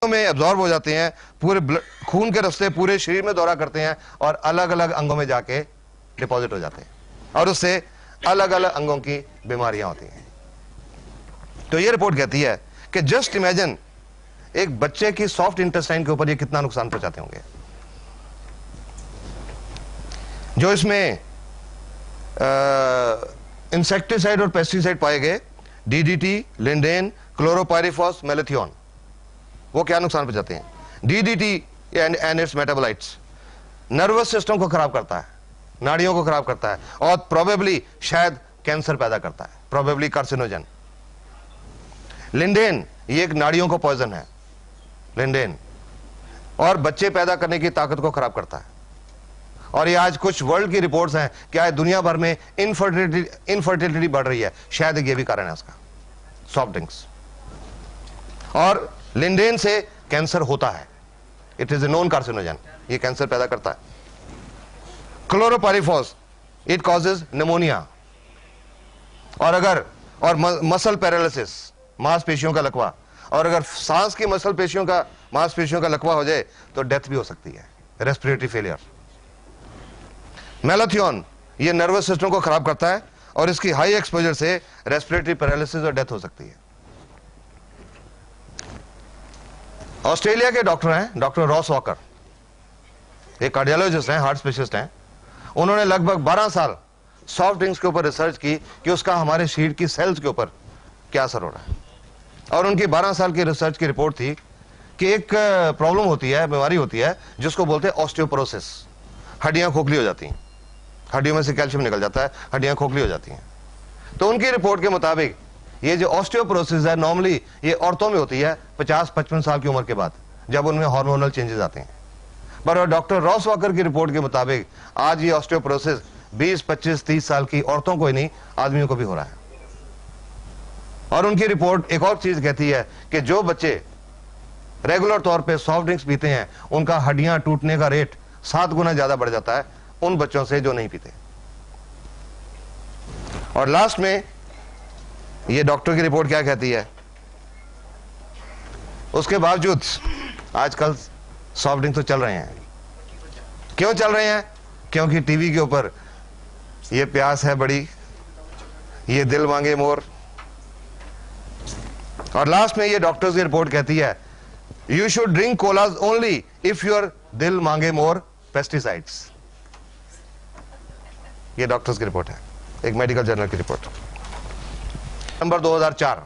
में एब्जॉर्ब हो जाते हैं, पूरे खून के रास्ते पूरे शरीर में दौरा करते हैं और अलग अलग अंगों में जाके डिपॉजिट हो जाते हैं और उससे अलग अलग अंगों की बीमारियां होती हैं। तो ये रिपोर्ट कहती है कि जस्ट इमेजिन एक बच्चे की सॉफ्ट इंटेस्टाइन के ऊपर ये कितना नुकसान पहुंचाते होंगे। जो इसमें इंसेक्टिसाइड और पेस्टिसाइड पाए गए, डीडीटी, लिंडेन, क्लोरोपाइरिफॉस, मेलेथियोन, वो क्या नुकसान पहुंचाते हैं? DDT and it's metabolites nervous system को खराब करता है, नाड़ियों को खराब करता है और प्रोबेबली शायद कैंसर पैदा करता है, प्रोबेबली कार्सिनोजन। लिंडेन ये एक नाड़ियों को पॉइजन है, लिंडेन, और बच्चे पैदा करने की ताकत को खराब करता है। और ये आज कुछ वर्ल्ड की रिपोर्ट्स हैं कि आज दुनिया भर में इनफर्टिलिटी बढ़ रही है, शायद ये भी कारण है उसका, सॉफ्ट ड्रिंक्स। और लिंडेन से कैंसर होता है, it is a known carcinogen, ये कैंसर पैदा करता है। क्लोरोपाइरिफॉस इट कॉजेज निमोनिया और मसल पैरालिसिस, मांसपेशियों का लकवा, और अगर सांस की मांसपेशियों का लकवा हो जाए तो डेथ भी हो सकती है, रेस्पिरेटरी फेलियर। मेलेथियोन ये नर्वस सिस्टम को खराब करता है और इसकी हाई एक्सपोजर से रेस्पिरेटरी पैरालिसिस और डेथ हो सकती है। ऑस्ट्रेलिया के डॉक्टर हैं, डॉक्टर रॉस वॉकर, एक कार्डियोलॉजिस्ट हैं, हार्ट स्पेशलिस्ट हैं। उन्होंने लगभग 12 साल सॉफ्ट ड्रिंक्स के ऊपर रिसर्च की कि उसका हमारे शरीर की सेल्स के ऊपर क्या असर हो रहा है। और उनकी 12 साल की रिसर्च की रिपोर्ट थी कि एक प्रॉब्लम होती है, बीमारी होती है जिसको बोलते हैं ऑस्टियोपोरोसिस, हड्डियां खोखली हो जाती हैं, हड्डियों में से कैल्शियम निकल जाता है, हड्डियां खोखली हो जाती हैं। तो उनकी रिपोर्ट के मुताबिक ये जो ऑस्टियोपोरोसिस है नॉर्मली ये औरतों में होती है 50-55 साल की उम्र के बाद, जब उनमें हार्मोनल चेंजेस आते हैं। पर डॉक्टर रॉस वॉकर की रिपोर्ट के मुताबिक आज ये ऑस्टियोपोरोसिस 20, 25, 30 साल की औरतों को ही नहीं, आदमियों को भी हो रहा है। और उनकी रिपोर्ट एक और चीज कहती है कि जो बच्चे रेगुलर तौर पे सॉफ्ट ड्रिंक्स पीते हैं उनका हड्डियां टूटने का रेट 7 गुना ज्यादा बढ़ जाता है उन बच्चों से जो नहीं पीते। और लास्ट में ये डॉक्टर की रिपोर्ट क्या कहती है? उसके बावजूद आजकल सॉफ्ट ड्रिंक तो चल रहे हैं। क्यों चल रहे हैं? क्योंकि टीवी के ऊपर ये प्यास है बड़ी, ये दिल मांगे मोर। और लास्ट में ये डॉक्टर्स की रिपोर्ट कहती है you should drink colas only if your दिल मांगे मोर पेस्टिसाइड्स। ये डॉक्टर्स की रिपोर्ट है, एक मेडिकल जर्नल की report. Number 2004,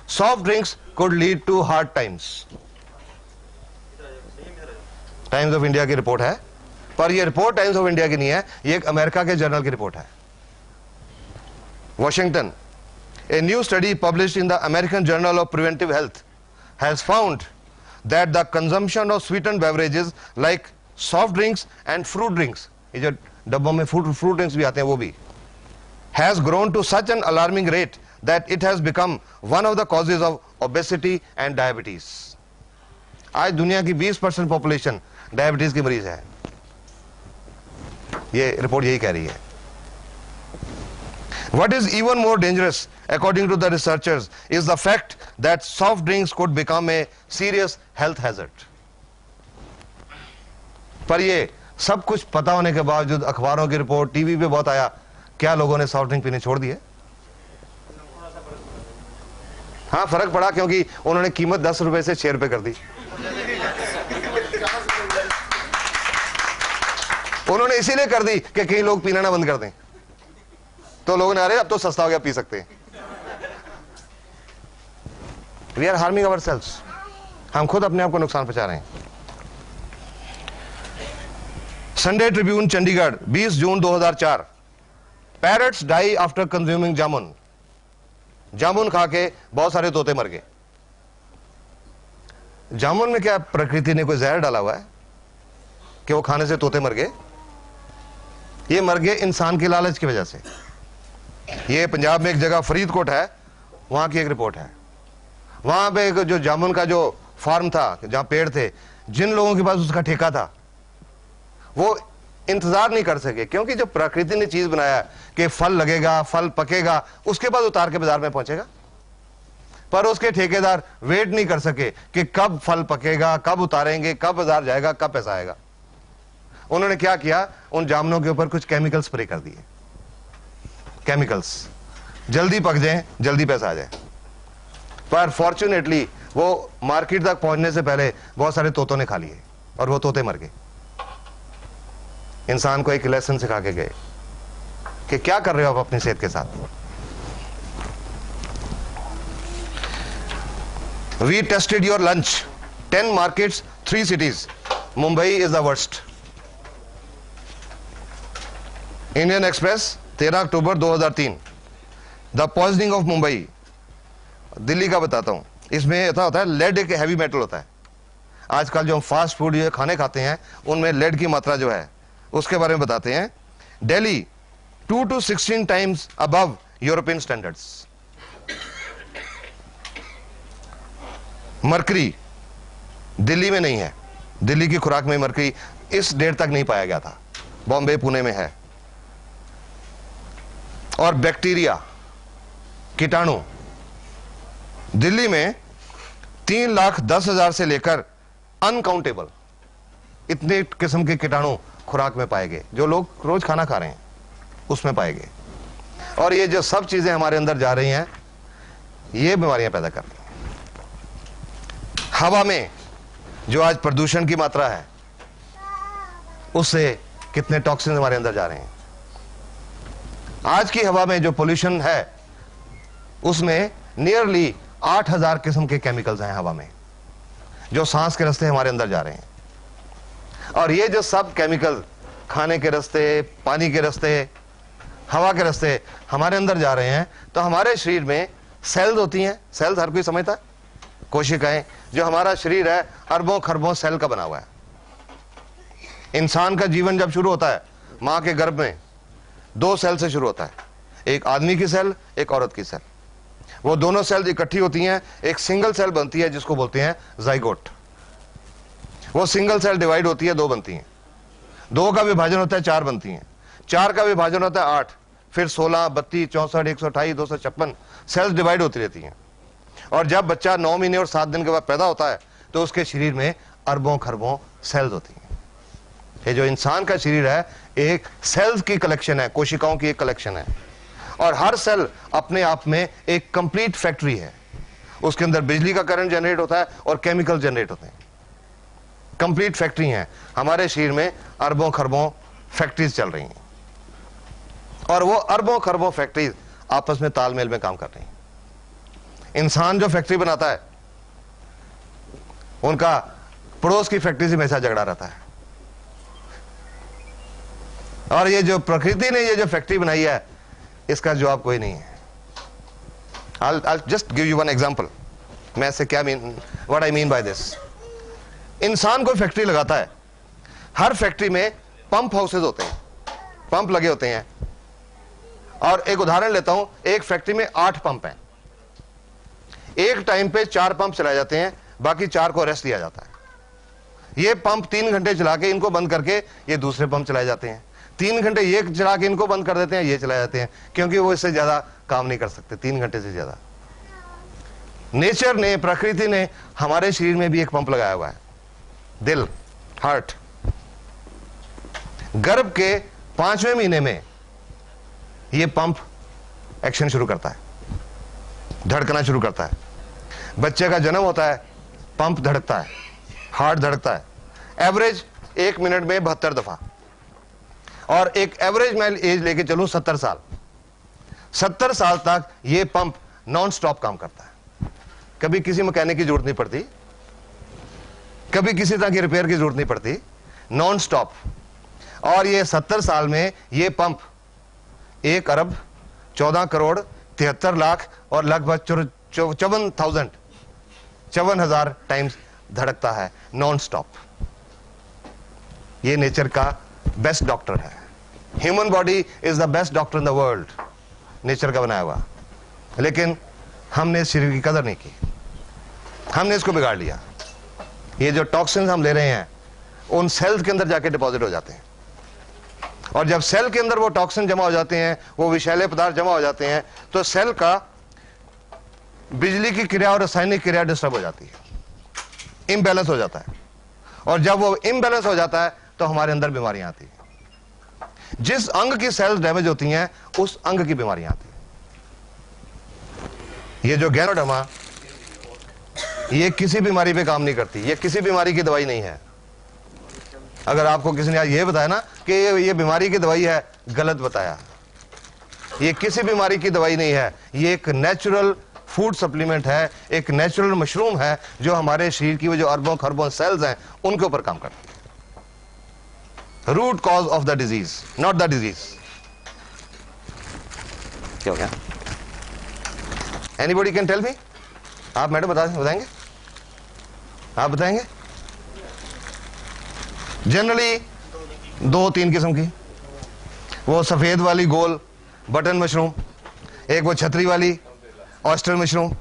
soft drinks could lead to hard times. Times of India की रिपोर्ट है, पर यह रिपोर्ट टाइम्स ऑफ इंडिया की नहीं है, यह एक अमेरिका के जर्नल की रिपोर्ट है। Washington, a new study published in the American Journal of Preventive Health has found that the consumption of sweetened beverages like soft drinks and fruit drinks, ये जो डब्बों में fruit drinks भी आते हैं वो भी, has grown to such an alarming rate that it has become one of the causes of obesity and diabetes. आज दुनिया की 20% पॉपुलेशन डायबिटीज की मरीज है, ये रिपोर्ट यही कह रही है। What is even more dangerous, according to the researchers, is the fact that soft drinks could become a serious health hazard. पर ये सब कुछ पता होने के बावजूद अखबारों की रिपोर्ट, टीवी पे बहुत आया, क्या लोगों ने सॉफ्ट ड्रिंक पीने छोड़ दिए? हाँ, फर्क पड़ा क्योंकि उन्होंने कीमत 10 रुपए से 6 रुपए कर दी। उन्होंने इसीलिए कर दी कि कई लोग पीना ना बंद कर दें, तो लोगों ने अरे अब तो सस्ता हो गया, पी सकते हैं। वी आर हार्मिंग अवरसेल्व्स, हम खुद अपने आप को नुकसान पहुंचा रहे हैं। संडे ट्रिब्यून चंडीगढ़ 20 जून 2004, पैरट्स डाई आफ्टर कंज्यूमिंग जामुन। जामुन खा के बहुत सारे तोते मर गए। जामुन में क्या प्रकृति ने कोई जहर डाला हुआ है कि वो खाने से तोते मर गए? ये मर गए इंसान के लालच की वजह से। ये पंजाब में एक जगह फरीदकोट है, वहां की एक रिपोर्ट है। वहां पे जो जामुन का जो फार्म था, जहां पेड़ थे, जिन लोगों के पास उसका ठेका था वो इंतजार नहीं कर सके, क्योंकि जो प्रकृति ने चीज बनाया कि फल लगेगा, फल पकेगा, उसके बाद उतार के बाजार में पहुंचेगा। पर उसके ठेकेदार वेट नहीं कर सके कि कब फल पकेगा, कब उतारेंगे, कब बाजार जाएगा, कब पैसा आएगा। उन्होंने क्या किया, उन जामुनों के ऊपर कुछ केमिकल स्प्रे कर दिए, केमिकल्स, जल्दी पक जाएं, जल्दी पैसा आ जाए। पर फॉर्चुनेटली वो मार्केट तक पहुंचने से पहले बहुत सारे तोतों ने खा लिए और वो तोते मर गए। इंसान को एक लेसन सिखा के गए कि क्या कर रहे हो आप अपनी सेहत के साथ। We tested your lunch. 10 markets, 3 cities. Mumbai is the worst. Indian Express, 13 October 2003. The poisoning of Mumbai. Delhi का बताता हूं। इसमें ऐसा होता है, लेड एक हैवी मेटल होता है। आजकल जो हम फास्ट फूड ये खाने खाते हैं उनमें लेड की मात्रा जो है उसके बारे में बताते हैं। Delhi 2 to 16 times above European standards. Mercury Delhi में नहीं है, दिल्ली की खुराक में मरकरी इस डेट तक नहीं पाया गया था, बॉम्बे पुणे में है। और बैक्टीरिया, कीटाणु, दिल्ली में 3,10,000 से लेकर अनकाउंटेबल इतने किस्म के कीटाणु खुराक में पाए गए, जो लोग रोज खाना खा रहे हैं उसमें पाए गए। और ये जो सब चीजें हमारे अंदर जा रही हैं ये बीमारियां पैदा करती हैं। हवा में जो आज प्रदूषण की मात्रा है उससे कितने टॉक्सिन हमारे अंदर जा रहे हैं। आज की हवा में जो पोल्यूशन है उसमें नियरली 8,000 किस्म के केमिकल्स हैं हवा में, जो सांस के रास्ते हमारे अंदर जा रहे हैं। और ये जो सब केमिकल खाने के रास्ते, पानी के रास्ते, हवा के रास्ते हमारे अंदर जा रहे हैं, तो हमारे शरीर में सेल्स होती हैं। सेल्स हर कोई समझता है, कोशिकाएं। जो हमारा शरीर है अरबों खरबों सेल का बना हुआ है। इंसान का जीवन जब शुरू होता है मां के गर्भ में 2 सेल से शुरू होता है, एक आदमी की सेल, एक औरत की सेल। वो दोनों सेल इकट्ठी होती हैं, एक सिंगल सेल बनती है जिसको बोलते हैं जाइगोट। वो सिंगल सेल डिवाइड होती है, 2 बनती हैं। 2 का विभाजन होता है, 4 बनती हैं। 4 का विभाजन होता है 8, फिर 16, 32, 64, 128, 256 सेल्स डिवाइड होती रहती हैं। और जब बच्चा 9 महीने और 7 दिन के बाद पैदा होता है तो उसके शरीर में अरबों खरबों सेल्स होती हैं। ये जो इंसान का शरीर है एक सेल्स की कलेक्शन है, कोशिकाओं की एक कलेक्शन है। और हर सेल अपने आप में एक कंप्लीट फैक्ट्री है। उसके अंदर बिजली का करंट जनरेट होता है और केमिकल जनरेट होते हैं। कंप्लीट फैक्ट्री है। हमारे शरीर में अरबों खरबों फैक्ट्रीज चल रही हैं और वो अरबों खरबों फैक्ट्रीज आपस में तालमेल में काम कर रही हैं। इंसान जो फैक्ट्री बनाता है उनका पड़ोस की फैक्ट्री से हमेशा झगड़ा रहता है। और ये जो प्रकृति ने ये जो फैक्ट्री बनाई है इसका जवाब कोई नहीं है। I'll just give you one example. मैं से क्या what I mean by this. इंसान कोई फैक्ट्री लगाता है, हर फैक्ट्री में पंप हाउसेज होते हैं, पंप लगे होते हैं। और एक उदाहरण लेता हूं, एक फैक्ट्री में 8 पंप हैं। एक टाइम पे 4 पंप चलाए जाते हैं, बाकी 4 को रेस्ट दिया जाता है। ये पंप 3 घंटे चला के इनको बंद करके ये दूसरे पंप चलाए जाते हैं। 3 घंटे ये चला के इनको बंद कर देते हैं, ये चलाए जाते हैं, क्योंकि वो इससे ज्यादा काम नहीं कर सकते 3 घंटे से ज्यादा। नेचर ने, प्रकृति ने हमारे शरीर में भी एक पंप लगाया हुआ है, दिल, हार्ट। गर्भ के 5वें महीने में ये पंप एक्शन शुरू करता है, धड़कना शुरू करता है। बच्चे का जन्म होता है, पंप धड़कता है, हार्ट धड़कता है। एवरेज 1 मिनट में 72 दफा। और एक एवरेज मैं एज लेके चलूं 70 साल, 70 साल तक ये पंप नॉन स्टॉप काम करता है। कभी किसी मैकेनिक की जरूरत नहीं पड़ती, कभी किसी तरह की रिपेयर की जरूरत नहीं पड़ती, नॉन स्टॉप। और ये 70 साल में ये पंप 1 अरब 14 करोड़ 73 लाख और लगभग 54,000 टाइम्स धड़कता है नॉन स्टॉप। ये नेचर का बेस्ट डॉक्टर है। Human body is the best doctor in the world, nature का बनाया हुआ। लेकिन हमने इस शरीर की कदर नहीं की, हमने इसको बिगाड़ लिया। ये जो टॉक्सिन्स हम ले रहे हैं उन सेल्स के अंदर जाके डिपॉजिट हो जाते हैं, और जब सेल के अंदर वो टॉक्सिन जमा हो जाते हैं, वो विषैले पदार्थ जमा हो जाते हैं, तो सेल का बिजली की क्रिया और रासायनिक क्रिया डिस्टर्ब हो जाती है, इम्बैलेंस हो जाता है, और जब वो इम्बैलेंस हो जाता है तो हमारे अंदर बीमारियां आती हैं। जिस अंग की सेल्स डैमेज होती हैं उस अंग की बीमारियां आती हैं। ये जो गैनोडर्मा, ये किसी बीमारी पे काम नहीं करती, ये किसी बीमारी की दवाई नहीं है। अगर आपको किसी ने आज ये बताया ना कि ये बीमारी की दवाई है, गलत बताया। ये किसी बीमारी की दवाई नहीं है, ये एक नेचुरल फूड सप्लीमेंट है, एक नेचुरल मशरूम है जो हमारे शरीर की वो जो अरबों खरबों सेल्स हैं उनके ऊपर काम करता है। Root cause of the disease, not the disease. क्या हो गया? Anybody can tell me? आप मैडम बताएंगे? आप बताएंगे? जनरली 2-3 किस्म की, वो सफेद वाली गोल बटन मशरूम, एक वो छतरी वाली ऑयस्टर मशरूम।